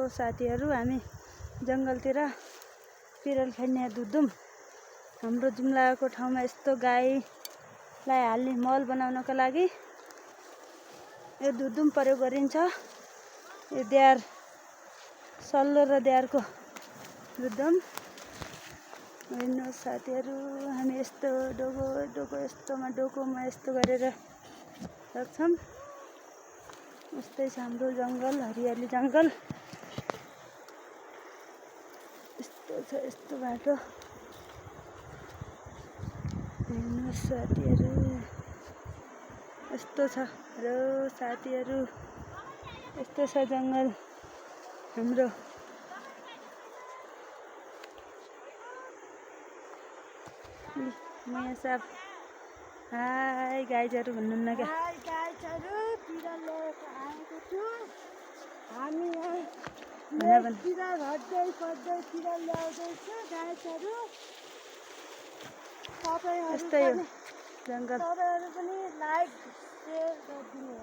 साथीहरू, हामी जङ्गलतिर पिरल खेल्ने धुधुम। हाम्रो जुम्लाको ठाउँमा यस्तो गाईलाई हाल्ने मल बनाउनको लागि यो धुधुम प्रयोग गरिन्छ। यो द्यार, सल्लो र द्यारको धुधुम। हेर्नुहोस् साथीहरू, हामी यस्तो डोकोमा यस्तो गरेर राख्छौँ। यस्तै छ हाम्रो जङ्गल, हरियाली जङ्गल। यस्तो बाटो। हेर्नुहोस् साथीहरू, यस्तो छ र साथीहरू, यस्तो छ जङ्गल हाम्रो। नयाँ साप। हाई गाइजहरू भन्नुहुन्न क्या? हाई गाइजहरू, पिरल लिएर आएको छु। हामी यहाँ पिरल हट्दै पिरल ल्याउँदैछु गाइजहरू। यस्तै हो जङ्गल। तपाईँहरू पनि लाइक, सेयर गरिदिनु होला।